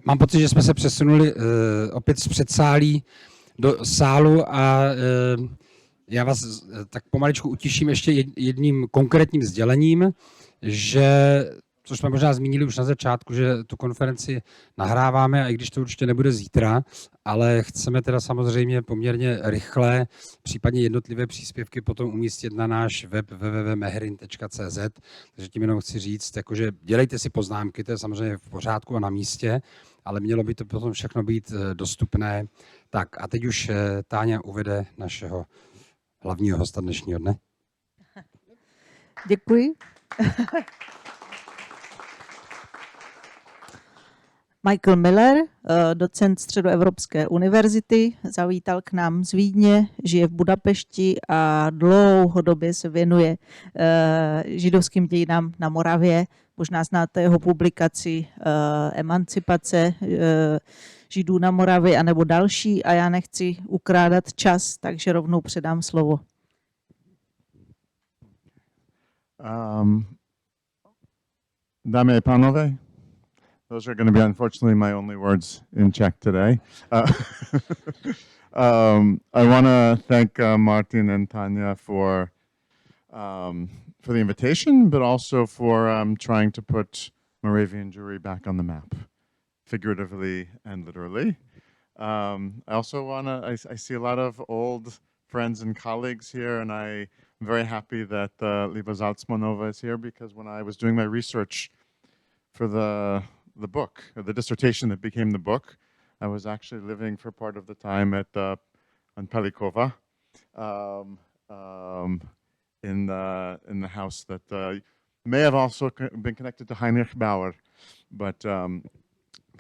Mám pocit, že jsme se přesunuli opět z předsálí do sálu a já vás tak pomaličku utiším ještě jedním konkrétním sdělením, že, což jsme možná zmínili už na začátku, že tu konferenci nahráváme, a i když to určitě nebude zítra, ale chceme teda samozřejmě poměrně rychle, případně jednotlivé příspěvky potom umístit na náš web www.mehrin.cz, takže tím jenom chci říct, jakože dělejte si poznámky, to je samozřejmě v pořádku a na místě, ale mělo by to potom všechno být dostupné. Tak a teď už Táňa uvede našeho hlavního hosta dnešního dne. Děkuji. Michael Miller, docent Středoevropské univerzity, zavítal k nám z Vídně, žije v Budapešti a dlouhodobě se věnuje židovským dějinám na Moravě. Možná znáte jeho publikaci Emancipace Židů na Moravě anebo další a já nechci ukrádat čas, takže rovnou předám slovo. Dámy a pánové, those are going to be unfortunately my only words in Czech today. I want to thank Martin and Tanya for the invitation, but also for trying to put Moravian Jewry back on the map, figuratively and literally. I also want to, I see a lot of old friends and colleagues here, and I'm very happy that Liba Zalcmanova is here, because when I was doing my research for the book, or the dissertation that became the book, I was actually living for part of the time at on Pelikova, in the house that may have also been connected to Heinrich Bauer, but the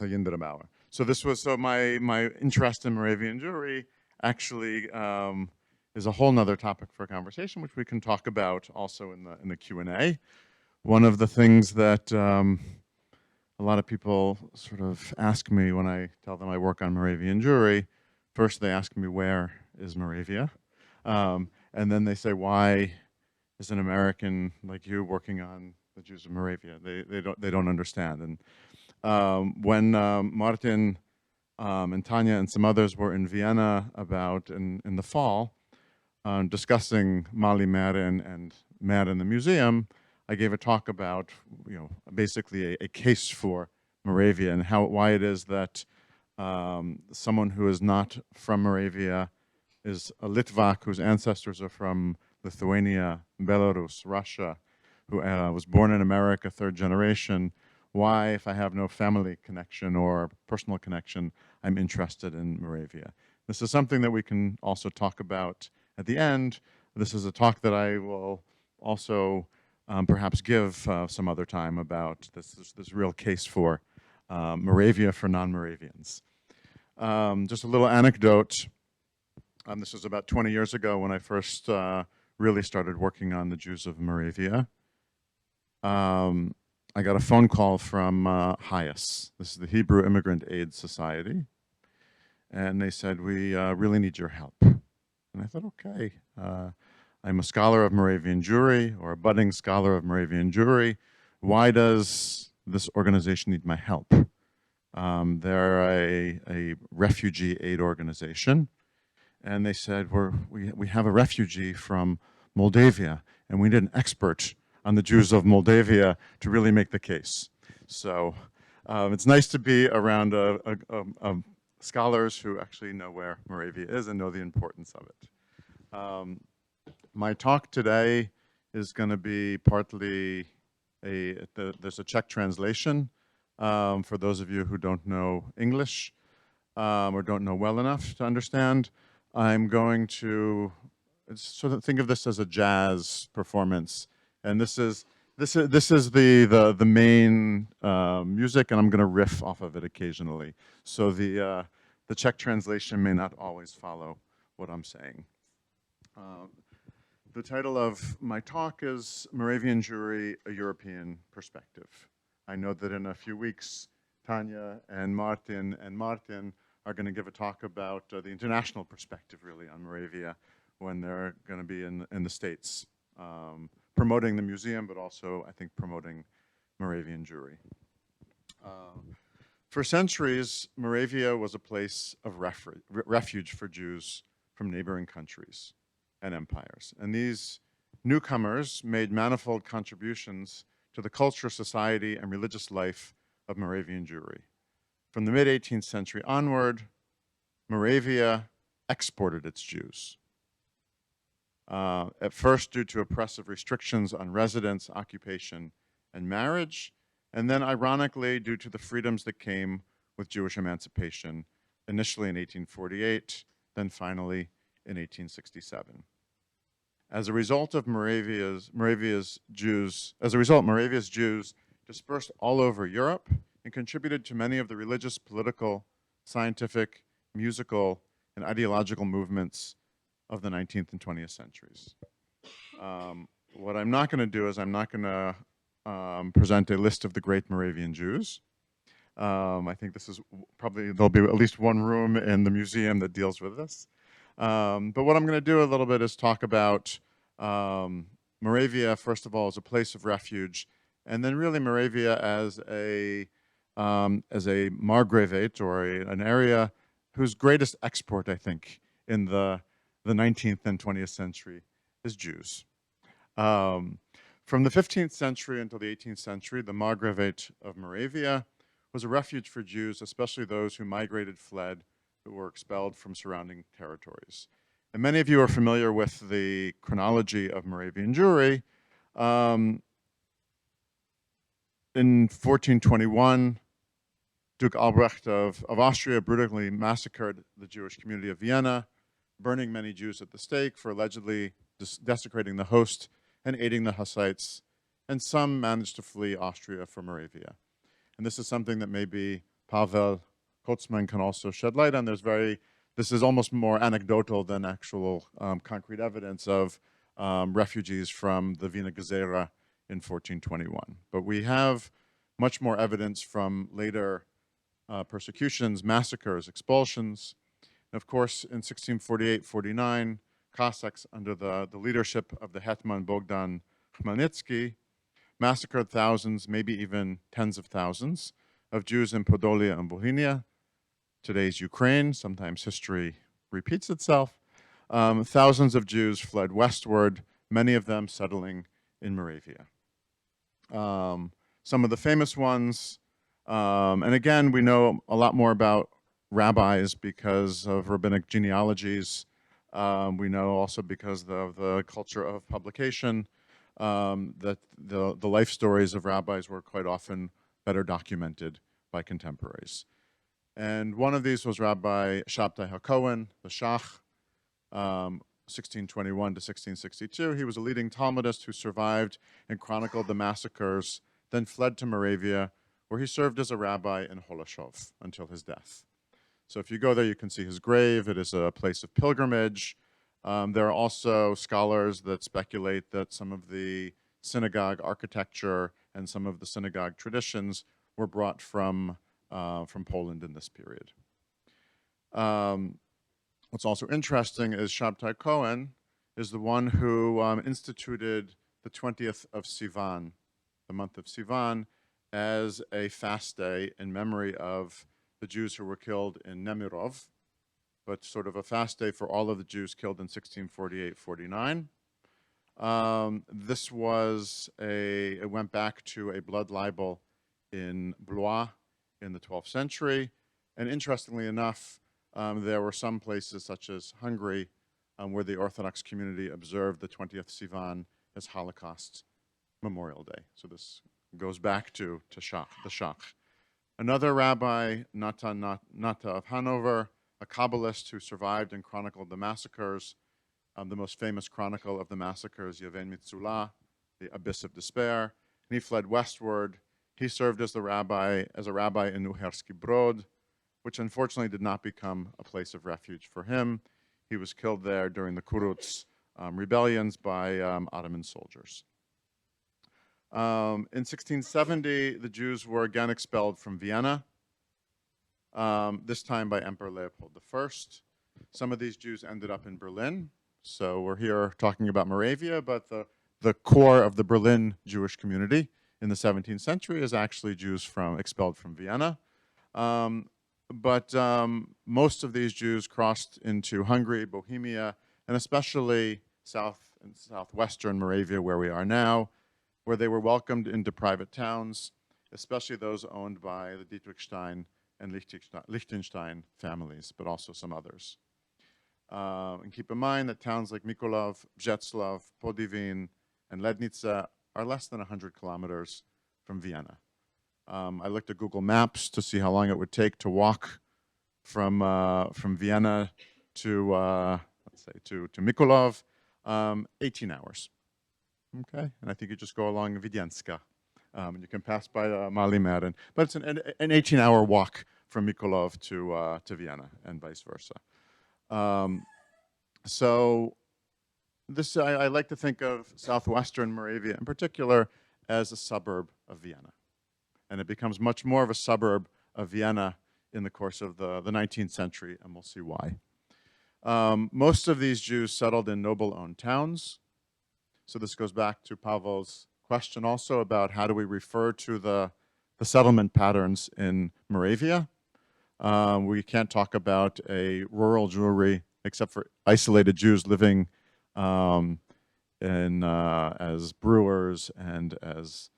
Yindra Bauer. So this was, so my interest in Moravian Jewry actually is a whole nother topic for conversation, which we can talk about also in the Q&A. One of the things that a lot of people sort of ask me when I tell them I work on Moravian Jewry, first they ask me, where is Moravia? And then they say, why is an American like you working on the Jews of Moravia? They don't understand. And when Martin and Tanya and some others were in Vienna about in the fall, discussing Mali Merin and Merin the museum, I gave a talk about, basically a case for Moravia and why it is that someone who is not from Moravia is a Litvak whose ancestors are from Lithuania, Belarus, Russia, who was born in America, third generation. Why, if I have no family connection or personal connection, I'm interested in Moravia. This is something that we can also talk about at the end. This is a talk that I will also perhaps give some other time about this real case for Moravia for non-Moravians. Just a little anecdote. This was about 20 years ago when I first really started working on the Jews of Moravia. I got a phone call from HIAS. This is the Hebrew Immigrant Aid Society. And they said, we really need your help. And I thought, okay. I'm a scholar of Moravian Jewry, or a budding scholar of Moravian Jewry. Why does this organization need my help? They're a refugee aid organization. And they said, we have a refugee from Moldavia, and we need an expert on the Jews of Moldavia to really make the case. So it's nice to be around scholars who actually know where Moravia is and know the importance of it. My talk today is going to be partly there's a Czech translation for those of you who don't know English or don't know well enough to understand. I'm going to sort of think of this as a jazz performance, and this is the main music, and I'm going to riff off of it occasionally. So the Czech translation may not always follow what I'm saying. The title of my talk is Moravian Jewry, a European Perspective. I know that in a few weeks, Tanya and Martin are going to give a talk about the international perspective, really, on Moravia when they're going to be in the States, promoting the museum, but also, I think, promoting Moravian Jewry. For centuries, Moravia was a place of refuge for Jews from neighboring countries and empires. And these newcomers made manifold contributions to the culture, society, and religious life of Moravian Jewry. From the mid-18th century onward, Moravia exported its Jews. At first due to oppressive restrictions on residence, occupation, and marriage, and then ironically due to the freedoms that came with Jewish emancipation, initially in 1848, then finally in 1867. As a result, Moravia's Jews dispersed all over Europe and contributed to many of the religious, political, scientific, musical, and ideological movements of the 19th and 20th centuries. What I'm not going to do is I'm not going to present a list of the great Moravian Jews. I think this is probably, there'll be at least one room in the museum that deals with this. But what I'm going to do a little bit is talk about Moravia, first of all, as a place of refuge, and then really Moravia as a margravate, or an area whose greatest export, I think, in the 19th and 20th century is Jews. From the 15th century until the 18th century, the margravate of Moravia was a refuge for Jews, especially those who migrated, fled, who were expelled from surrounding territories. And many of you are familiar with the chronology of Moravian Jewry. In 1421, Duke Albrecht of Austria brutally massacred the Jewish community of Vienna, burning many Jews at the stake for allegedly desecrating the host and aiding the Hussites, and some managed to flee Austria for Moravia. And this is something that maybe Pavel Kotzman can also shed light on. This is almost more anecdotal than actual concrete evidence of refugees from the Wiener Gesera in 1421. But we have much more evidence from later persecutions, massacres, expulsions. And of course, in 1648-49, Cossacks under the leadership of the Hetman Bogdan Khmelnytsky massacred thousands, maybe even tens of thousands, of Jews in Podolia and Bohemia, today's Ukraine. Sometimes history repeats itself. Thousands of Jews fled westward, many of them settling in Moravia. Some of the famous ones, and again, we know a lot more about rabbis because of rabbinic genealogies. We know also because of the culture of publication that the life stories of rabbis were quite often better documented by contemporaries. And one of these was Rabbi Shabtai HaKohen, the Shach, 1621 to 1662. He was a leading Talmudist who survived and chronicled the massacres, then fled to Moravia, where he served as a rabbi in Holashov until his death. So if you go there, you can see his grave. It is a place of pilgrimage. There are also scholars that speculate that some of the synagogue architecture and some of the synagogue traditions were brought from Poland in this period. What's also interesting is Shabtai Cohen is the one who instituted the 20th of Sivan, the month of Sivan, as a fast day in memory of the Jews who were killed in Nemirov, but sort of a fast day for all of the Jews killed in 1648-49. It went back to a blood libel in Blois in the 12th century. And interestingly enough, there were some places such as Hungary where the Orthodox community observed the 20th Sivan as Holocaust Memorial Day. So this goes back to the Shach. Another rabbi, Nata of Hanover, a Kabbalist who survived and chronicled the massacres. The most famous chronicle of the massacres, Yevin Mitzula, the Abyss of Despair. And he fled westward. He served as a rabbi in Uherski Brod, which unfortunately did not become a place of refuge for him. He was killed there during the Kuruts rebellions by Ottoman soldiers. In 1670, the Jews were again expelled from Vienna, this time by Emperor Leopold I. Some of these Jews ended up in Berlin. So we're here talking about Moravia, but the core of the Berlin Jewish community in the 17th century is actually Jews expelled from Vienna. But most of these Jews crossed into Hungary, Bohemia, and especially south and southwestern Moravia, where we are now, where they were welcomed into private towns, especially those owned by the Dietrichstein and Liechtenstein families, but also some others. And keep in mind that towns like Mikolov, Břeclav, Podivin, and Lednica are less than 100 kilometers from Vienna. I looked at Google Maps to see how long it would take to walk from Vienna to let's say to Mikolov, 18 hours. Okay, and I think you just go along Vídeňská, and you can pass by Malý Meran, but it's an 18-hour walk from Mikolov to Vienna and vice versa. So this I like to think of southwestern Moravia in particular as a suburb of Vienna. And it becomes much more of a suburb of Vienna in the course of the 19th century, and we'll see why. Most of these Jews settled in noble-owned towns. So this goes back to Pavel's question also about how do we refer to the settlement patterns in Moravia. We can't talk about a rural Jewry except for isolated Jews living as brewers and as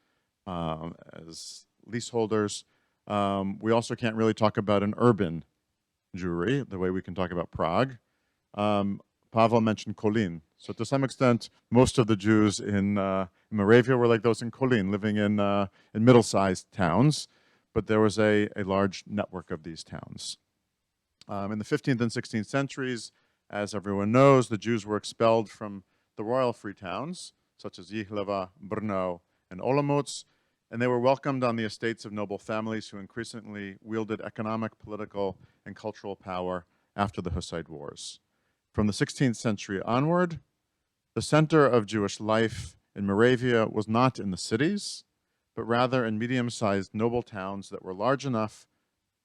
leaseholders. We also can't really talk about an urban Jewry the way we can talk about Prague. Pavel mentioned Kolín. So to some extent, most of the Jews in Moravia were like those in Kolín, living in middle-sized towns, but there was a large network of these towns. In the 15th and 16th centuries, as everyone knows, the Jews were expelled from the royal free towns, such as Jihlava, Brno, and Olomouc, and they were welcomed on the estates of noble families who increasingly wielded economic, political, and cultural power after the Hussite Wars. From the 16th century onward, the center of Jewish life in Moravia was not in the cities, but rather in medium-sized noble towns that were large enough,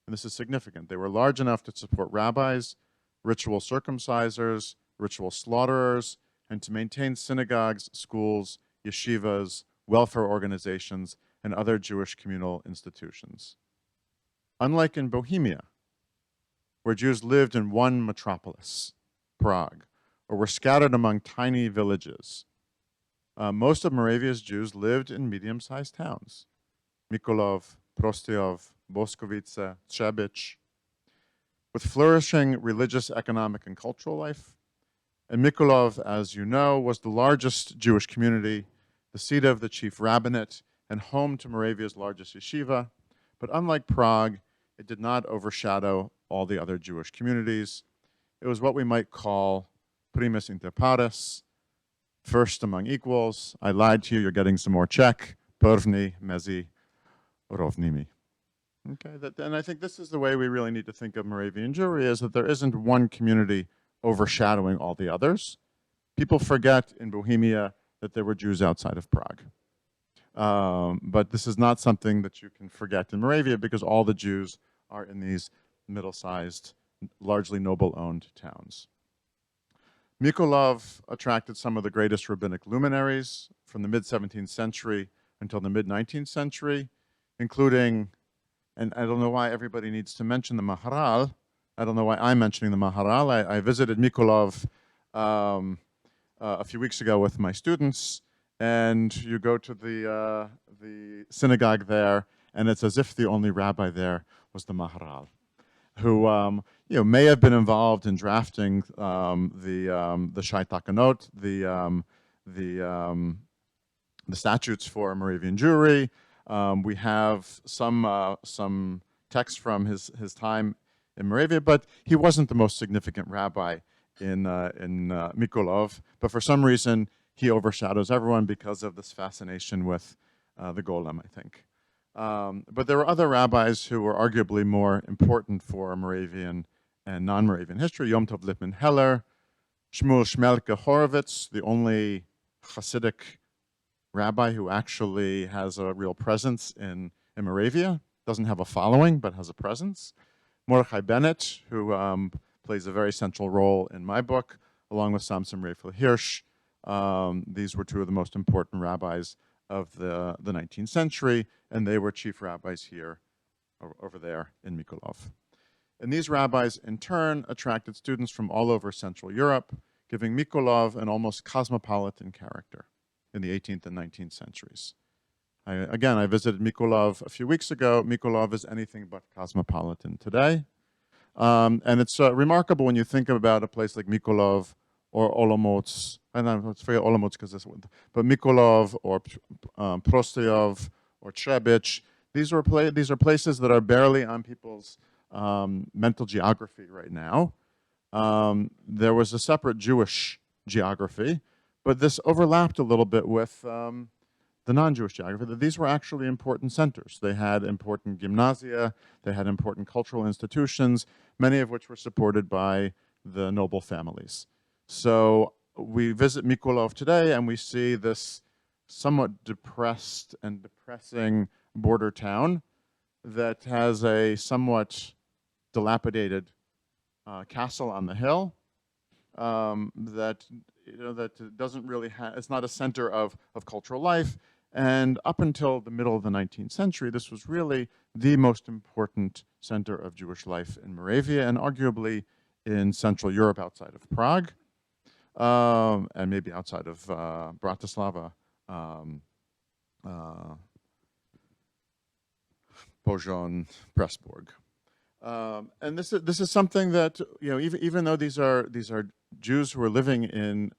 and this is significant, they were large enough to support rabbis, ritual circumcisers, ritual slaughterers, and to maintain synagogues, schools, yeshivas, welfare organizations, and other Jewish communal institutions. Unlike in Bohemia, where Jews lived in one metropolis, Prague, or were scattered among tiny villages, most of Moravia's Jews lived in medium-sized towns. Mikolov, Prostějov, Boskovice, Třebíč, with flourishing religious, economic, and cultural life. And Mikolov, as you know, was the largest Jewish community, the seat of the chief rabbinate, and home to Moravia's largest yeshiva. But unlike Prague, it did not overshadow all the other Jewish communities. It was what we might call primus inter pares, first among equals. I lied to you, you're getting some more Czech. První mezi rovnými. Okay, and I think this is the way we really need to think of Moravian Jewry, is that there isn't one community overshadowing all the others. People forget in Bohemia that there were Jews outside of Prague. But this is not something that you can forget in Moravia because all the Jews are in these middle-sized, largely noble-owned towns. Mikolov attracted some of the greatest rabbinic luminaries from the mid-17th century until the mid-19th century, including, and I don't know why everybody needs to mention the Maharal. I don't know why I'm mentioning the Maharal. I visited Mikolov a few weeks ago with my students, and you go to the synagogue there, and it's as if the only rabbi there was the Maharal, who may have been involved in drafting the Shai Takanot, the statutes for Moravian Jewry. We have some text from his time in Moravia, but he wasn't the most significant rabbi in Mikolov. But for some reason, he overshadows everyone because of this fascination with the Golem, I think. But there were other rabbis who were arguably more important for Moravian and non-Moravian history. Yom Tov Lipman Heller, Shmuel Shmelke Horovitz, the only Hasidic rabbi who actually has a real presence in Moravia, doesn't have a following, but has a presence. Mordechai Bennett, who plays a very central role in my book, along with Samson Raphael Hirsch. These were two of the most important rabbis of the 19th century, and they were chief rabbis here over there in Mikulov. And these rabbis, in turn, attracted students from all over Central Europe, giving Mikulov an almost cosmopolitan character in the 18th and 19th centuries. I visited Mikulov a few weeks ago. Mikulov is anything but cosmopolitan today. And it's remarkable when you think about a place like Mikulov or Olomouc. I don't know, let's forget Olomouc because this one. But Mikulov or Prostayov or Trebich, these are places that are barely on people's mental geography right now. There was a separate Jewish geography, but this overlapped a little bit with the non-Jewish geography, that these were actually important centers. They had important gymnasia, they had important cultural institutions, many of which were supported by the noble families. So we visit Mikulov today and we see this somewhat depressed and depressing border town that has a somewhat dilapidated castle on the hill that doesn't really have, it's not a center of cultural life. And up until the middle of the 19th century, this was really the most important center of Jewish life in Moravia and arguably in Central Europe outside of Prague and maybe outside of Bratislava, Požon, Pressburg. And this is something that, even though these are Jews who are living in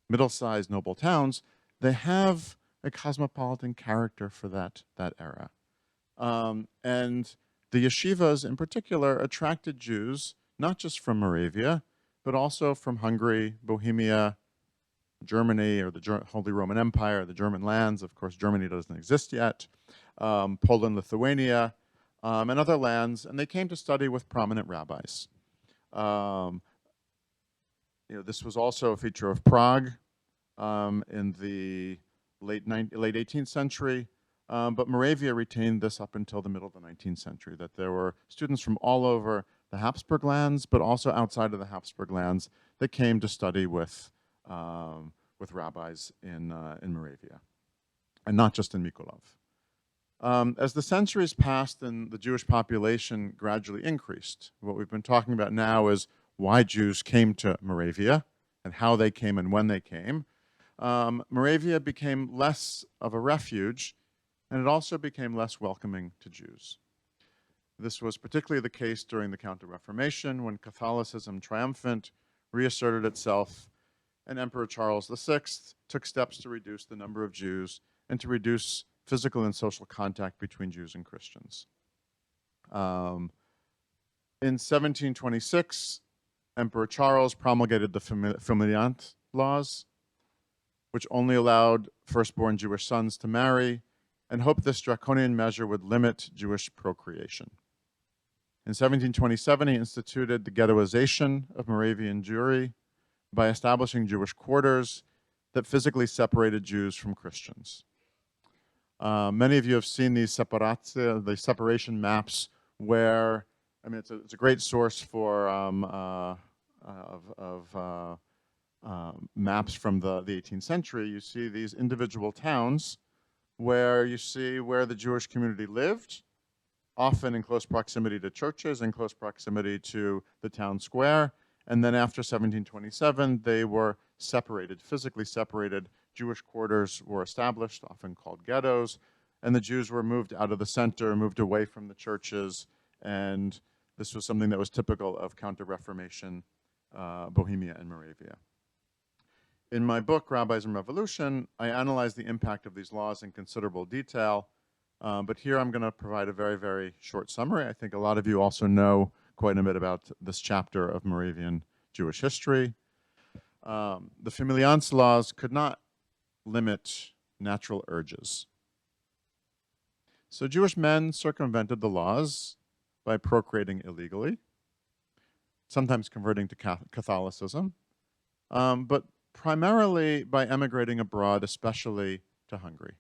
middle-sized noble towns, they have a cosmopolitan character for that era. And the yeshivas in particular attracted Jews, not just from Moravia, but also from Hungary, Bohemia, Germany, or the Holy Roman Empire, the German lands. Of course, Germany doesn't exist yet. Poland, Lithuania, and other lands, and they came to study with prominent rabbis. This was also a feature of Prague in the late 18th century, but Moravia retained this up until the middle of the 19th century, that there were students from all over the Habsburg lands, but also outside of the Habsburg lands that came to study with rabbis in Moravia, and not just in Mikulov. As the centuries passed and the Jewish population gradually increased, what we've been talking about now is why Jews came to Moravia and how they came and when they came. Moravia became less of a refuge, and it also became less welcoming to Jews. This was particularly the case during the Counter-Reformation, when Catholicism, triumphant, reasserted itself, and Emperor Charles VI took steps to reduce the number of Jews and to reduce physical and social contact between Jews and Christians. In 1726, Emperor Charles promulgated the Familiant laws, which only allowed firstborn Jewish sons to marry, and hoped this draconian measure would limit Jewish procreation. In 1727, he instituted the ghettoization of Moravian Jewry by establishing Jewish quarters that physically separated Jews from Christians. Many of you have seen these the separation maps where, it's a great source for maps from the 18th century. You see these individual towns where you see where the Jewish community lived, often in close proximity to churches, in close proximity to the town square. And then after 1727, they were separated, physically separated. Jewish quarters were established, often called ghettos, and the Jews were moved out of the center, moved away from the churches, and this was something that was typical of Counter-Reformation Bohemia and Moravia. In my book, Rabbis and Revolution, I analyze the impact of these laws in considerable detail, but here I'm going to provide a very, very short summary. I think a lot of you also know quite a bit about this chapter of Moravian Jewish history. The Familiance laws could not limit natural urges. So Jewish men circumvented the laws by procreating illegally, sometimes converting to Catholicism, but primarily by emigrating abroad, especially to Hungary.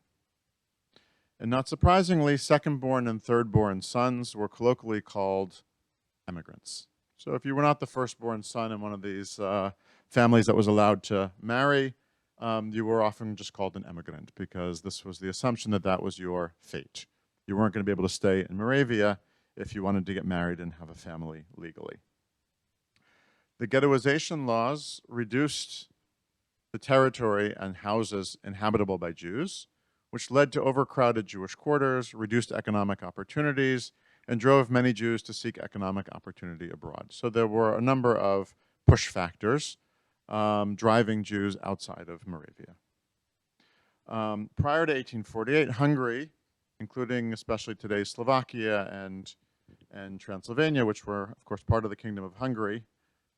And not surprisingly, second-born and third-born sons were colloquially called emigrants. So if you were not the firstborn son in one of these families that was allowed to marry, you were often just called an emigrant, because this was the assumption that that was your fate. You weren't going to be able to stay in Moravia if you wanted to get married and have a family legally. The ghettoization laws reduced the territory and houses inhabitable by Jews, which led to overcrowded Jewish quarters, reduced economic opportunities, and drove many Jews to seek economic opportunity abroad. So there were a number of push factors driving Jews outside of Moravia. Prior to 1848, Hungary, including especially today's Slovakia and Transylvania, which were, of course, part of the Kingdom of Hungary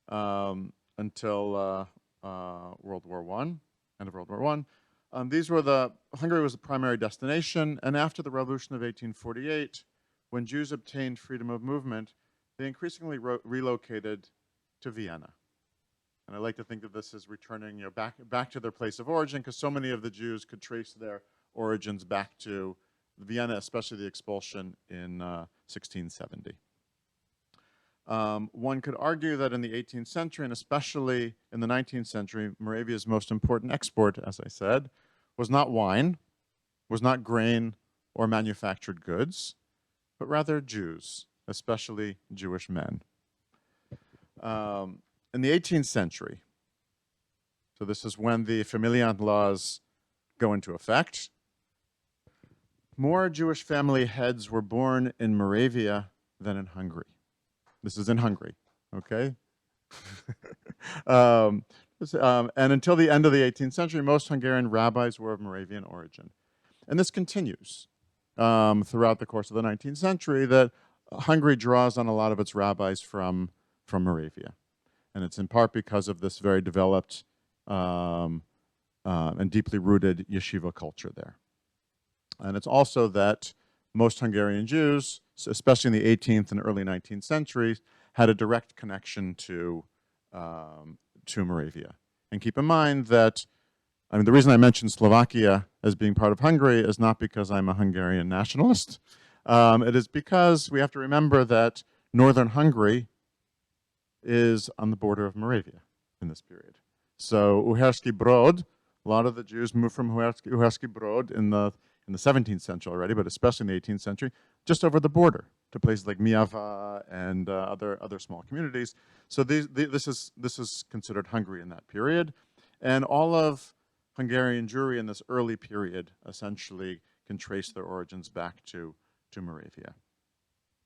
until World War I, end of World War I. Hungary was the primary destination, and after the Revolution of 1848, when Jews obtained freedom of movement, they increasingly relocated to Vienna. And I like to think of this as returning, back to their place of origin, because so many of the Jews could trace their origins back to Vienna, especially the expulsion in 1670. One could argue that in the 18th century, and especially in the 19th century, Moravia's most important export, as I said, was not wine, was not grain or manufactured goods, but rather Jews, especially Jewish men. In the 18th century, so this is when the Familiant laws go into effect, more Jewish family heads were born in Moravia than in Hungary. This is in Hungary, okay? And until the end of the 18th century, most Hungarian rabbis were of Moravian origin. And this continues throughout the course of the 19th century, that Hungary draws on a lot of its rabbis from Moravia. And it's in part because of this very developed and deeply rooted yeshiva culture there. And it's also that most Hungarian Jews, especially in the 18th and early 19th centuries, had a direct connection to Moravia. And keep in mind that, the reason I mentioned Slovakia as being part of Hungary is not because I'm a Hungarian nationalist. It is because we have to remember that northern Hungary is on the border of Moravia in this period. So Uherský Brod, a lot of the Jews moved from Uherský Brod in the 17th century already, but especially in the 18th century, just over the border to places like Myava and other small communities. So this is considered Hungary in that period. And all of Hungarian Jewry in this early period essentially can trace their origins back to Moravia.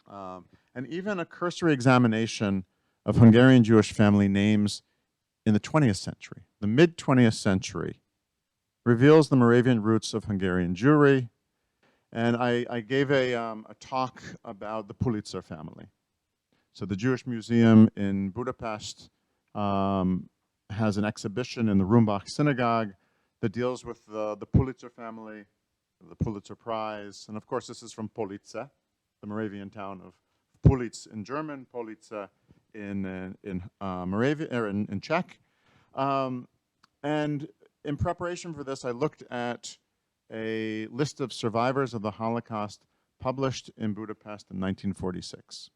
And even a cursory examination of Hungarian Jewish family names in the 20th century, the mid-20th century, reveals the Moravian roots of Hungarian Jewry. And I gave a talk about the Pulitzer family. So the Jewish Museum in Budapest has an exhibition in the Rumbach Synagogue that deals with the Pulitzer family, the Pulitzer Prize. And of course, this is from Police, the Moravian town of Police in German, Police in Moravia, or in Czech. And in preparation for this, I looked at a list of survivors of the Holocaust published in Budapest in 1946.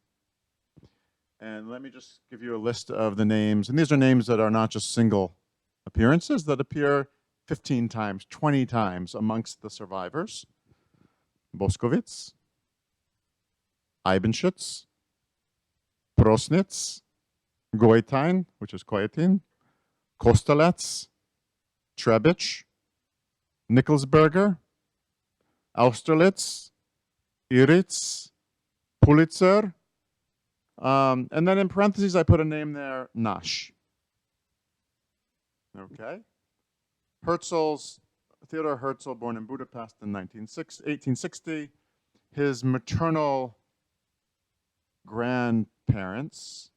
And let me just give you a list of the names. And these are names that are not just single appearances, that appear 15 times, 20 times amongst the survivors. Boskowitz, Eibenschutz, Prosnitz, Goitain, which is Koyetin, Kostelec, Trebich, Nikolsberger, Austerlitz, Iritz, Pulitzer, and then in parentheses I put a name there, Nash. Okay. Theodor Herzl, born in Budapest in 1860. His maternal grandparents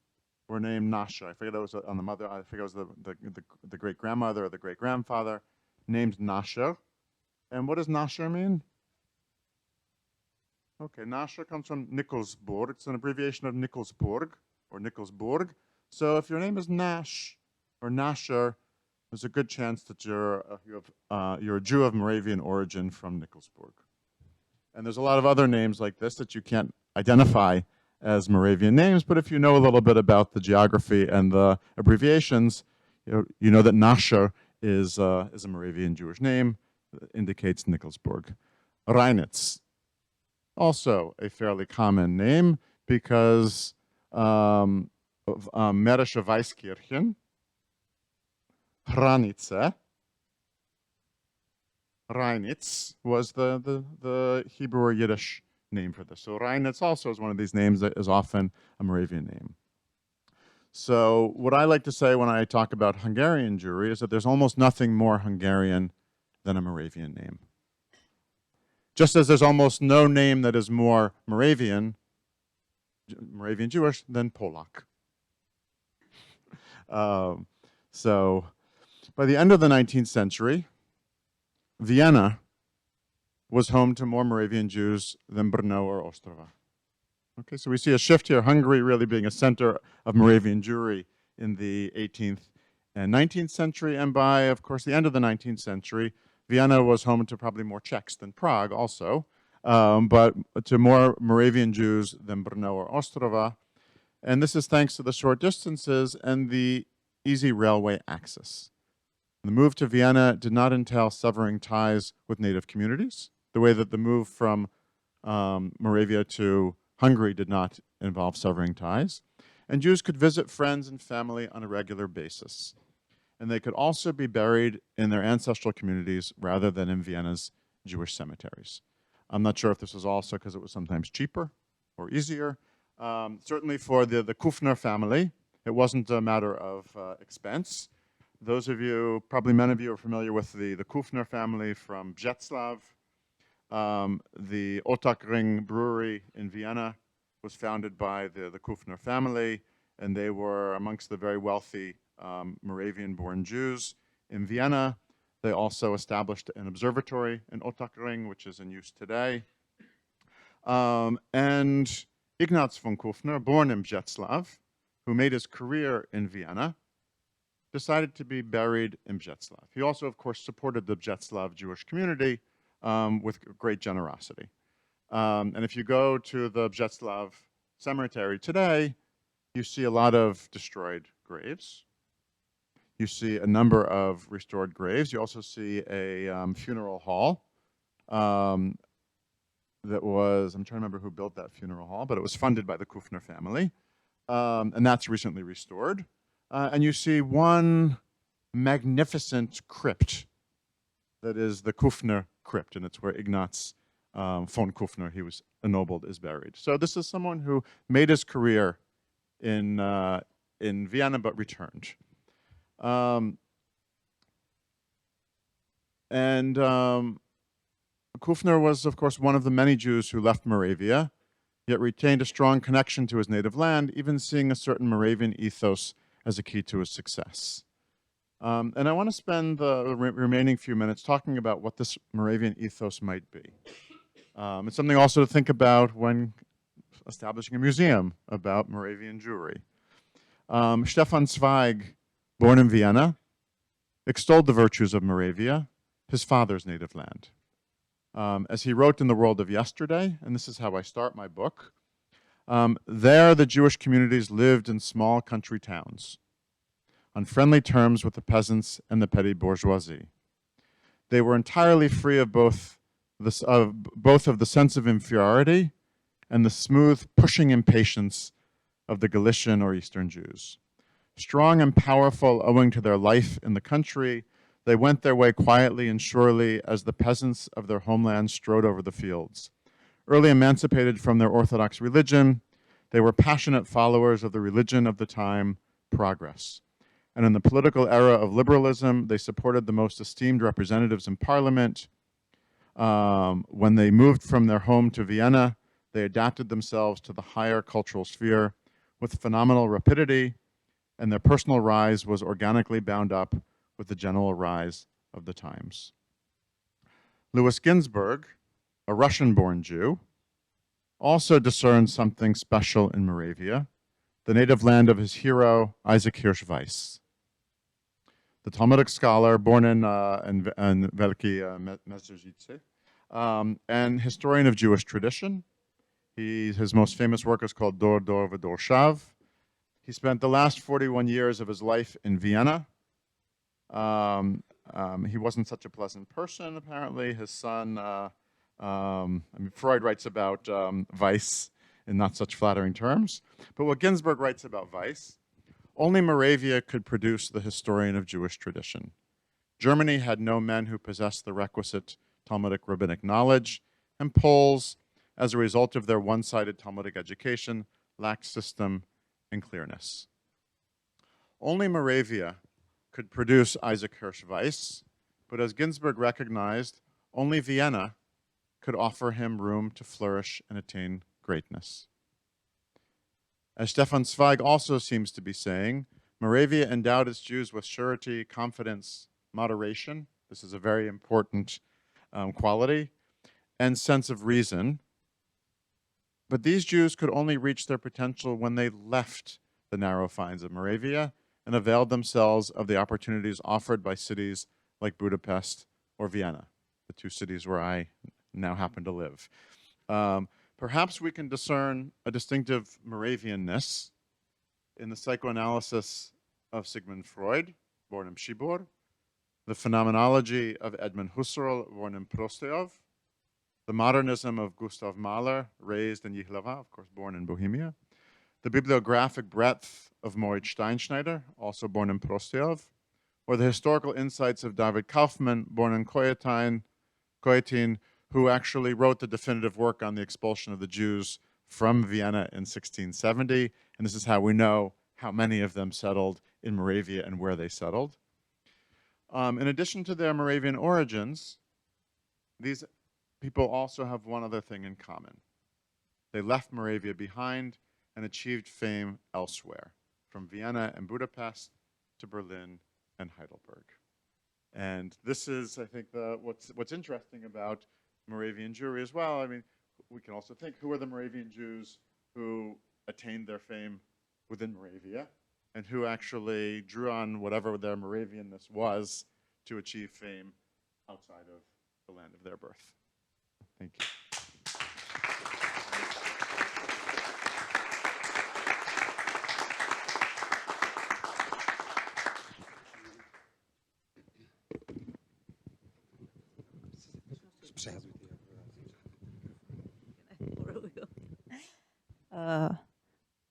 were named Nasha. I forget it was on the mother. I forget it was the great grandmother or the great grandfather, named Nasha. And what does Nasha mean? Okay, Nasha comes from Nikolsburg. It's an abbreviation of Nikolsburg or Nikolsburg. So if your name is Nash or Nasher, there's a good chance that you're a Jew of Moravian origin from Nikolsburg. And there's a lot of other names like this that you can't identify as Moravian names, but if you know a little bit about the geography and the abbreviations, you know that Nasher is a Moravian Jewish name that indicates Nikolsburg. Reinitz. also a fairly common name because Merešovajskirchen, Hranice, Reinitz was the Hebrew or Yiddish name for this. So Reinitz also is one of these names that is often a Moravian name. So what I like to say when I talk about Hungarian Jewry is that there's almost nothing more Hungarian than a Moravian name. Just as there's almost no name that is more Moravian Jewish than Polak. So by the end of the 19th century, Vienna was home to more Moravian Jews than Brno or Ostrava. Okay, so we see a shift here, Hungary really being a center of Moravian Jewry in the 18th and 19th century, and by, of course, the end of the 19th century, Vienna was home to probably more Czechs than Prague also, but to more Moravian Jews than Brno or Ostrava. And this is thanks to the short distances and the easy railway access. The move to Vienna did not entail severing ties with native communities, the way that the move from Moravia to Hungary did not involve severing ties. And Jews could visit friends and family on a regular basis. And they could also be buried in their ancestral communities rather than in Vienna's Jewish cemeteries. I'm not sure if this was also because it was sometimes cheaper or easier. Certainly for the Kufner family, it wasn't a matter of expense. Those of you, probably many of you are familiar with the Kufner family from Břeclav. The Otakring brewery in Vienna was founded by the Kufner family, and they were amongst the very wealthy Moravian-born Jews in Vienna. They also established an observatory in Otakring, which is in use today. And Ignaz von Kufner, born in Břeclav, who made his career in Vienna, decided to be buried in Břeclav. He also, of course, supported the Břeclav Jewish community with great generosity. And if you go to the Břeclav cemetery today, you see a lot of destroyed graves. You see a number of restored graves. You also see a funeral hall that was, I'm trying to remember who built that funeral hall, but it was funded by the Kufner family. And that's recently restored. And you see one magnificent crypt that is the Kufner crypt, and it's where Ignaz von Kufner, he was ennobled, is buried. So this is someone who made his career in Vienna but returned. Kufner was, of course, one of the many Jews who left Moravia, yet retained a strong connection to his native land, even seeing a certain Moravian ethos as a key to his success. And I want to spend the remaining few minutes talking about what this Moravian ethos might be. It's something also to think about when establishing a museum about Moravian Jewry. Stefan Zweig, born in Vienna, extolled the virtues of Moravia, his father's native land. As he wrote in The World of Yesterday, and this is how I start my book, there the Jewish communities lived in small country towns, on friendly terms with the peasants and the petty bourgeoisie. They were entirely free of both of the sense of inferiority and the smooth, pushing impatience of the Galician or Eastern Jews. Strong and powerful owing to their life in the country, they went their way quietly and surely as the peasants of their homeland strode over the fields. Early emancipated from their Orthodox religion, they were passionate followers of the religion of the time, progress. And in the political era of liberalism, they supported the most esteemed representatives in parliament. When they moved from their home to Vienna, they adapted themselves to the higher cultural sphere with phenomenal rapidity, and their personal rise was organically bound up with the general rise of the times. Louis Ginzburg, a Russian-born Jew, also discerned something special in Moravia, the native land of his hero, Isaac Hirsch Weiss. The Talmudic scholar, born in Veliki Mezeržice, and historian of Jewish tradition. His most famous work is called Dor Dor V'Dorshav. He spent the last 41 years of his life in Vienna. He wasn't such a pleasant person, apparently. His son I mean, Freud writes about vice in not such flattering terms. But what Ginsburg writes about vice, only Moravia could produce the historian of Jewish tradition. Germany had no men who possessed the requisite Talmudic rabbinic knowledge, and Poles, as a result of their one-sided Talmudic education, lacked system and clearness. Only Moravia could produce Isaac Hirsch Weiss, but as Ginsburg recognized, only Vienna could offer him room to flourish and attain greatness. As Stefan Zweig also seems to be saying, Moravia endowed its Jews with surety, confidence, moderation. This is a very important quality, and sense of reason. But these Jews could only reach their potential when they left the narrow confines of Moravia and availed themselves of the opportunities offered by cities like Budapest or Vienna, the two cities where I now happen to live. Perhaps we can discern a distinctive Moravianness in the psychoanalysis of Sigmund Freud, born in Przybor, the phenomenology of Edmund Husserl, born in Prostějov, the modernism of Gustav Mahler, raised in Jihlava, of course, born in Bohemia, the bibliographic breadth of Moritz Steinschneider, also born in Prostějov, or the historical insights of David Kaufmann, born in Kojetín, who actually wrote the definitive work on the expulsion of the Jews from Vienna in 1670. And this is how we know how many of them settled in Moravia and where they settled. In addition to their Moravian origins, these people also have one other thing in common. They left Moravia behind and achieved fame elsewhere, from Vienna and Budapest to Berlin and Heidelberg. And this is, I think, what's interesting about Moravian Jewry as well. I mean, we can also think, who are the Moravian Jews who attained their fame within Moravia and who actually drew on whatever their Moravianness was to achieve fame outside of the land of their birth. Thank you.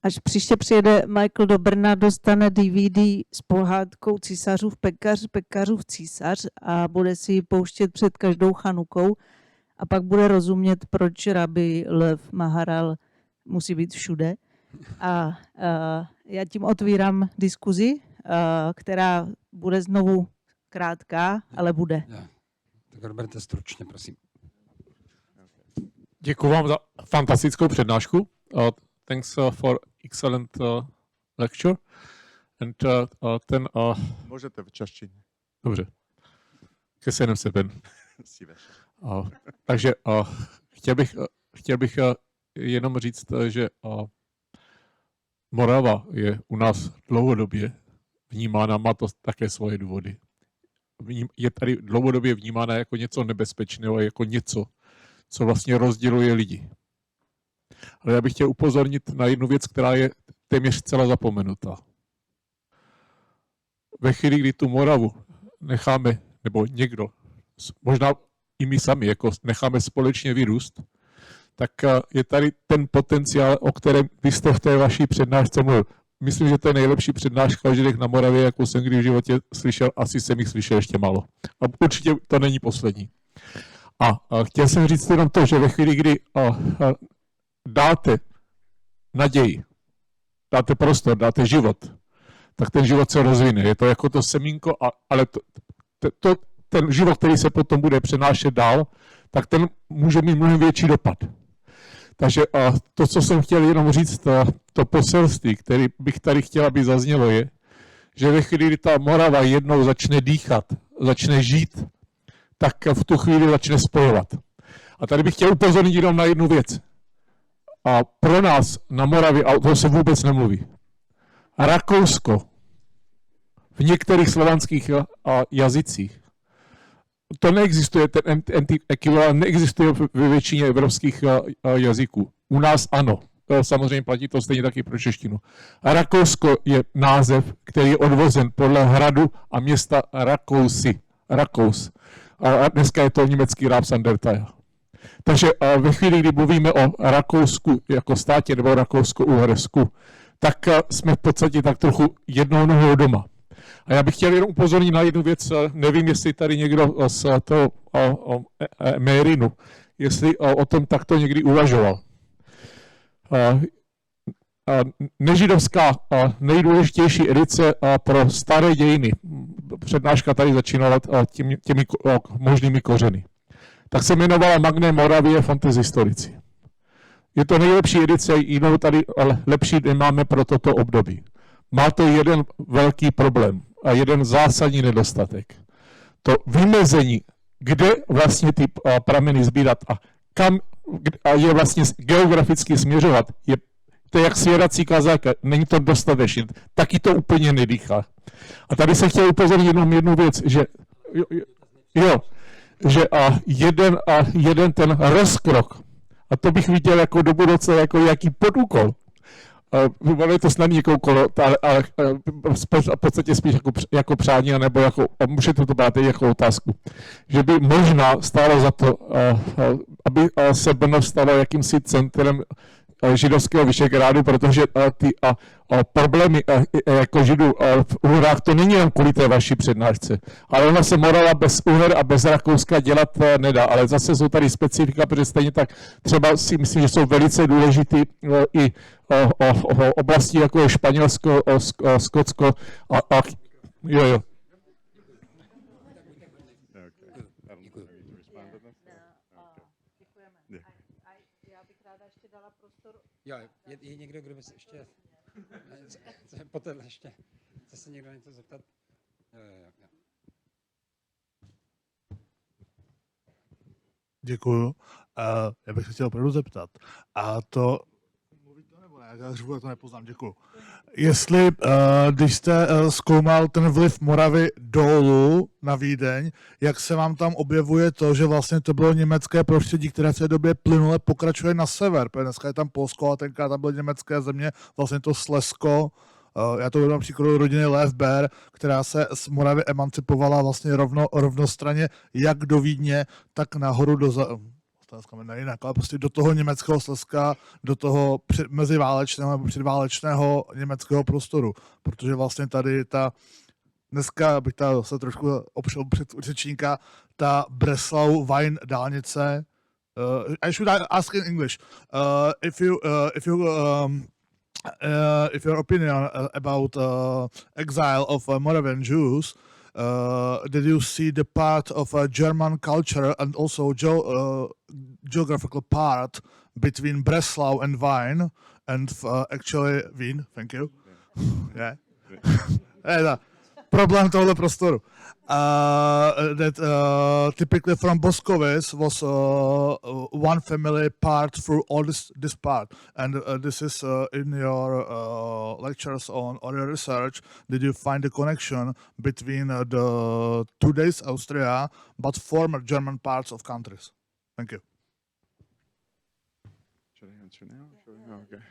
Až příště přijede Michael do Brna, dostane DVD s pohádkou Císařův pekař, pekařův císař a bude si ji pouštět před každou chanukou a pak bude rozumět, proč rabí Lev Maharal musí být všude. A já tím otvírám diskuzi, která bude znovu krátká, ale bude. Tak Roberte stručně, prosím. Děkuji vám za fantastickou přednášku. Thanks for excellent lecture. And Můžete v češtině. Dobře. Köszönöm szépen. Takže chtěl bych jenom říct, že Morava je u nás dlouhodobě vnímána, má to také svoje důvody. Je tady dlouhodobě vnímána jako něco nebezpečného, jako něco, co vlastně rozděluje lidi. Ale já bych chtěl upozornit na jednu věc, která je téměř zcela zapomenutá. Ve chvíli, kdy tu Moravu necháme, nebo někdo, možná i my sami, jako necháme společně vyrůst, tak je tady ten potenciál, o kterém vy jste v té vaší přednášce mluvil. Myslím, že to je nejlepší přednáška o Židech na Moravě, jakou jsem kdy v životě slyšel, asi jsem jich slyšel ještě málo. A určitě to není poslední. A chtěl jsem říct jenom to, že ve chvíli, kdy dáte naději, dáte prostor, dáte život, tak ten život se rozvine. Je to jako to semínko, ale ten život, který se potom bude přenášet dál, tak ten může mít mnohem větší dopad. Takže to, co jsem chtěl jenom říct, to poselství, který bych tady chtěl, aby zaznělo, je, že ve chvíli, kdy ta Morava jednou začne dýchat, začne žít, tak v tu chvíli začne spojovat. A tady bych chtěl upozornit jenom na jednu věc. A pro nás na Moravě, a o tom se vůbec nemluví, Rakousko v některých slovanských jazycích, to neexistuje, ten ekvivalent neexistuje ve většině evropských jazyků. U nás ano. To samozřejmě platí to stejně taky pro češtinu. Rakousko je název, který je odvozen podle hradu a města Rakous. A dneska je to německý Rapsandertal. Takže ve chvíli, kdy mluvíme o Rakousku jako státě nebo Rakousko-Uhersku, tak jsme v podstatě tak trochu jednou nohou doma. A já bych chtěl jenom upozornit na jednu věc, nevím, jestli tady někdo z toho Mérinu, jestli o tom takto někdy uvažoval. Nežidovská nejdůležitější edice pro staré dějiny, přednáška tady začínala těmi možnými kořeny, tak se jmenovala Magné Moravie Fontes Historici. Je to nejlepší edice, jinou tady ale lepší nemáme pro toto období. Má to jeden velký problém a jeden zásadní nedostatek. To vymezení, kde vlastně ty prameny sbírat a kam a je vlastně geograficky směřovat, to je jak svěrací kazáka, není to dostatečné, taky to úplně nedýchá. A tady se chtěl upozornit jenom jednu věc, že jeden ten rozkrok, a to bych viděl jako do budoucna jako jaký podúkol. Ono je to snadný jako úkol, ale v podstatě spíš jako přání, nebo jako, a můžete to brát jako otázku, že by možná stálo za to, aby se Brno stalo jakýmsi centrem židovského Vyšegrádu, protože ty problémy jako Židů v Uhrách, to není jen kvůli té vaší přednášce, ale ona se Morava bez Uher a bez Rakouska dělat nedá, ale zase jsou tady specifika, protože stejně tak třeba si myslím, že jsou velice důležitý i oblasti jako je Španělsko, Skotsko a jo. Jo, je někdo, kdo by se ještě... Poté ještě... Chce se někdo něco zeptat? Jo. Děkuju. Já bych se chtěl opravdu zeptat. A to... Mluvíte nebo ne? Já to nepoznám, děkuju. Jestli, když jste zkoumal ten vliv Moravy dolů na Vídeň, jak se vám tam objevuje to, že vlastně to bylo německé prostředí, které v té době plynule pokračuje na sever, protože dneska je tam Polsko a tenkrát tam byly německé země, vlastně to Slezsko, já to vedu příkladu rodiny Lefber, která se z Moravy emancipovala vlastně rovnostranně jak do Vídně, tak nahoru do jinak, ale prostě do toho německého Slezska, do toho meziválečného nebo předválečného německého prostoru, protože vlastně tady dneska bych se trošku opřel před řečníka, ta Breslau-Wein dálnice, I should ask in English, if your opinion about exile of Moravian Jews, did you see the part of German culture and also geographical part between Breslau and Wein and actually Wien? Thank you. Yeah. Problém tohle prostoru. That typically from Boskovic was one family part through all this part, and this is in your lectures on or your research. Did you find the connection between the today's Austria but former German parts of countries? Thank you. Should I answer now? Okay.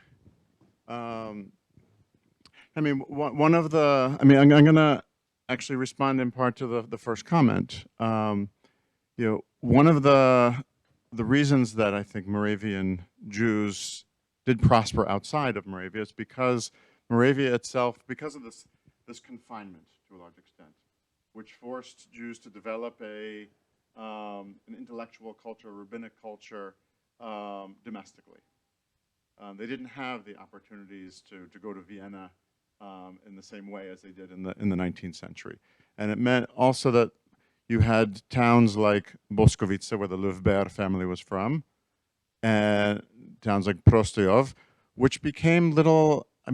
I mean, one of the, I'm going to actually respond in part to the first comment. One of the reasons that I think Moravian Jews did prosper outside of Moravia is because Moravia itself, because of this confinement to a large extent, which forced Jews to develop an intellectual culture, a rabbinic culture domestically. They didn't have the opportunities to go to Vienna in the same way as they did in the 19th century. And it meant also that you had towns like Boskovice, where the Löwbeer family was from, and towns like Prostojov, which became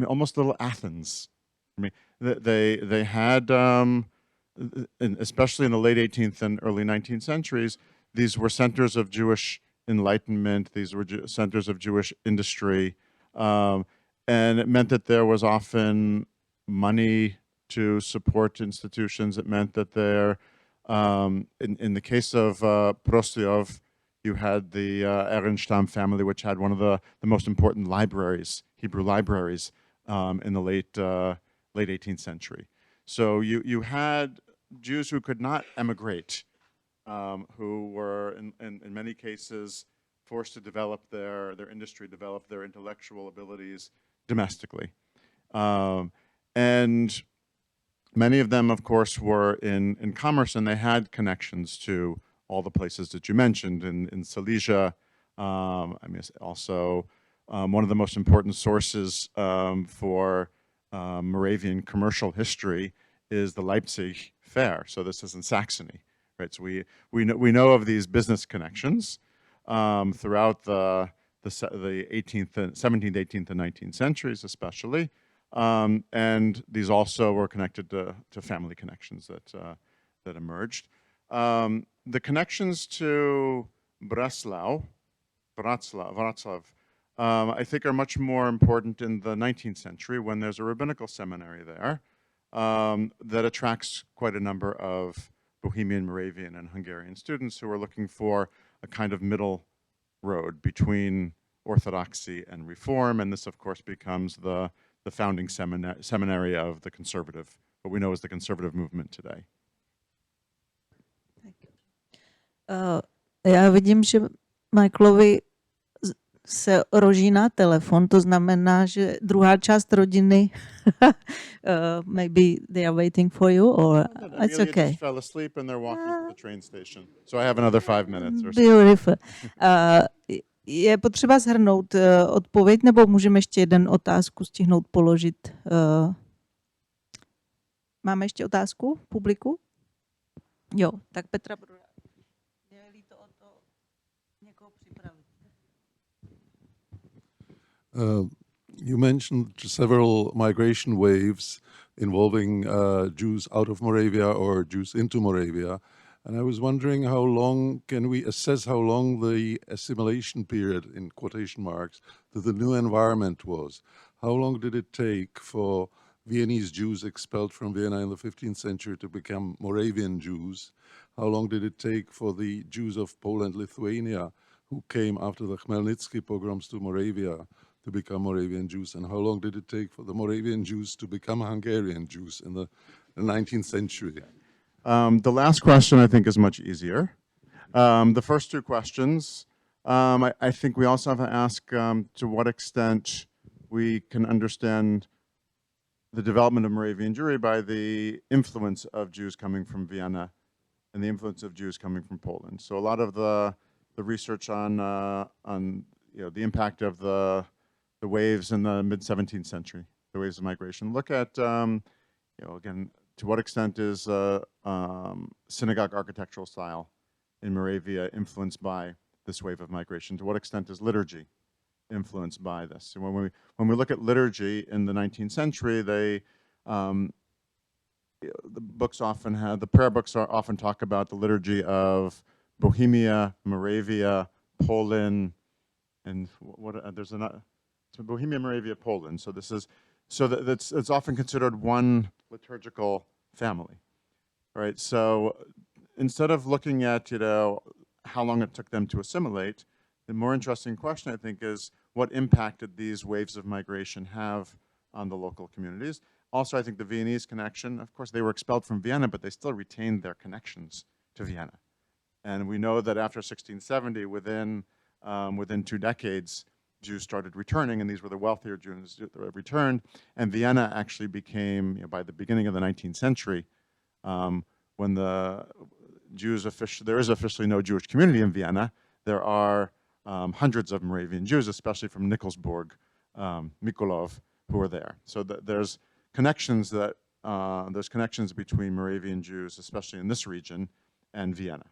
almost little Athens. I mean, they had, especially in the late 18th and early 19th centuries, these were centers of Jewish enlightenment, these were centers of Jewish industry, and it meant that there was often money to support institutions. It meant that there, in the case of Prostojov, you had the Ehrenstam family, which had one of the most important libraries, Hebrew libraries, in the late 18th century. So you had Jews who could not emigrate, who were in many cases forced to develop their industry, develop their intellectual abilities domestically. And many of them, of course, were in commerce, and they had connections to all the places that you mentioned in Silesia. I mean, also one of the most important sources for Moravian commercial history is the Leipzig Fair. So this is in Saxony, right? So we know of these business connections throughout the 18th, 17th, 18th, and 19th centuries, especially. And these also were connected to family connections that emerged. The connections to Wrocław, I think are much more important in the 19th century when there's a rabbinical seminary there that attracts quite a number of Bohemian, Moravian, and Hungarian students who are looking for a kind of middle road between orthodoxy and reform. And this, of course, becomes the founding seminary of the conservative, what we know as the conservative movement today. Já vidím, že Michaelovi se rožíná telefon, to znamená, že druhá část rodiny maybe they are waiting for you, or it's okay. Just fell asleep and they're walking to the train station. So I have another 5 minutes or so. Beautiful. Je potřeba shrnout odpověď, nebo můžeme ještě jeden otázku stihnout položit? Máme ještě otázku v publiku? Jo, tak Petra Bruda. Je-li to o to někoho připravit. You mentioned several migration waves involving Jews out of Moravia or Jews into Moravia. And I was wondering how long can we assess how long the assimilation period, in quotation marks, to the new environment was? How long did it take for Viennese Jews expelled from Vienna in the 15th century to become Moravian Jews? How long did it take for the Jews of Poland, Lithuania, who came after the Khmelnytsky pogroms to Moravia, to become Moravian Jews? And how long did it take for the Moravian Jews to become Hungarian Jews in the 19th century? The last question, I think, is much easier. The first two questions, I think we also have to ask to what extent we can understand the development of Moravian Jewry by the influence of Jews coming from Vienna and the influence of Jews coming from Poland. So a lot of the research on the impact of the waves in the mid-17th century, the waves of migration, look at again, to what extent is synagogue architectural style in Moravia influenced by this wave of migration? To what extent is liturgy influenced by this? And when we look at liturgy in the 19th century, the prayer books often talk about the liturgy of Bohemia, Moravia, Poland, and there's another. So Bohemia, Moravia, Poland. So this is it's often considered one liturgical family, right? So instead of looking at how long it took them to assimilate, the more interesting question I think is what impact did these waves of migration have on the local communities? Also, I think the Viennese connection, of course, they were expelled from Vienna, but they still retained their connections to Vienna. And we know that after 1670, within 2 decades, Jews started returning, and these were the wealthier Jews that returned. And Vienna actually became, by the beginning of the 19th century, when the Jews there is officially no Jewish community in Vienna. There are hundreds of Moravian Jews, especially from Nikolsburg, Mikulov, who are there. So there's connections between Moravian Jews, especially in this region, and Vienna.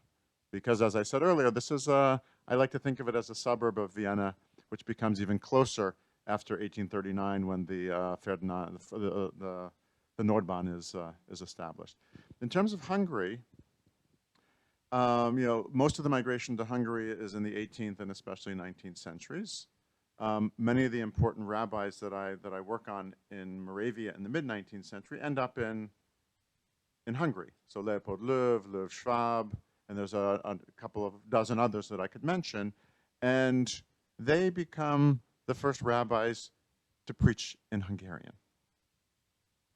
Because as I said earlier, this is I like to think of it as a suburb of Vienna, which becomes even closer after 1839 when the Nordbahn is established. In terms of Hungary, most of the migration to Hungary is in the 18th and especially 19th centuries. Many of the important rabbis that I work on in Moravia in the mid-19th century end up in Hungary. So Leopold Löw Schwab, and there's a couple of dozen others that I could mention, and they become the first rabbis to preach in Hungarian.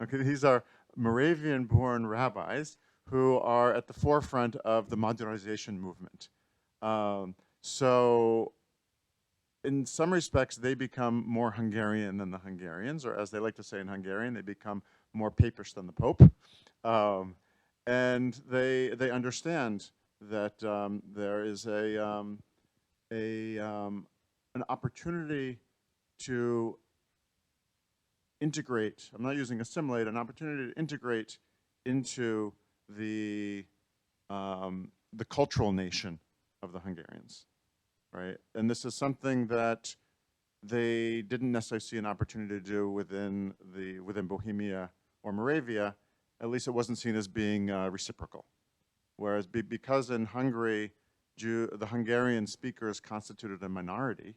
Okay, these are Moravian-born rabbis who are at the forefront of the modernization movement. So in some respects, they become more Hungarian than the Hungarians, or as they like to say in Hungarian, they become more papish than the Pope. And they understand that there is an opportunity to integrate, I'm not using assimilate, an opportunity to integrate into the cultural nation of the Hungarians, right? And this is something that they didn't necessarily see an opportunity to do within Bohemia or Moravia. At least it wasn't seen as being reciprocal. Whereas because in Hungary, the Hungarian speakers constituted a minority,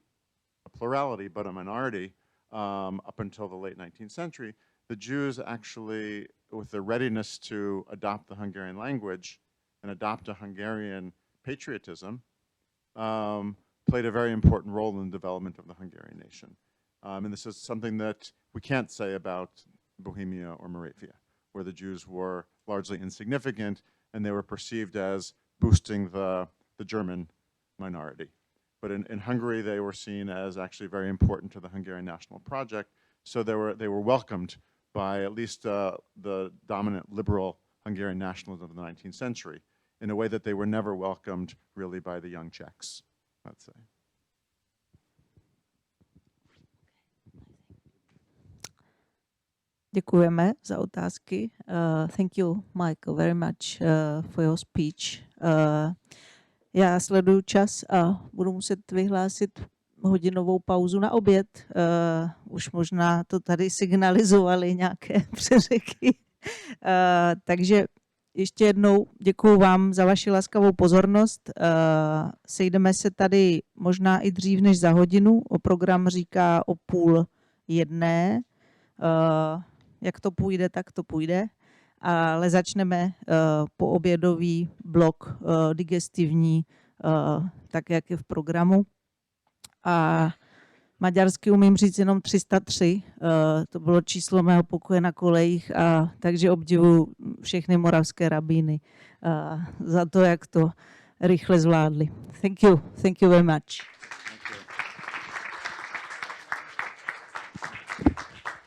a plurality, but a minority, up until the late 19th century, the Jews actually, with their readiness to adopt the Hungarian language and adopt a Hungarian patriotism, played a very important role in the development of the Hungarian nation. And this is something that we can't say about Bohemia or Moravia, where the Jews were largely insignificant and they were perceived as boosting the German minority. But in Hungary, they were seen as actually very important to the Hungarian national project. So they were welcomed by at least the dominant liberal Hungarian nationalism of the 19th century in a way that they were never welcomed really by the young Czechs, let's say. Děkujeme za otázky. Thank you, Michael, very much for your speech. Já sleduju čas a budu muset vyhlásit hodinovou pauzu na oběd. Už možná to tady signalizovali nějaké přeřeky. Takže ještě jednou děkuju vám za vaši laskavou pozornost. Sejdeme se tady možná i dřív než za hodinu. Program říká o 12:30. Jak to půjde, tak to půjde. Ale začneme poobědový blok digestivní, tak jak je v programu. A maďarsky umím říct jenom 303, to bylo číslo mého pokoje na kolejích, takže obdivuju všechny moravské rabíny za to, jak to rychle zvládli. Thank you very much.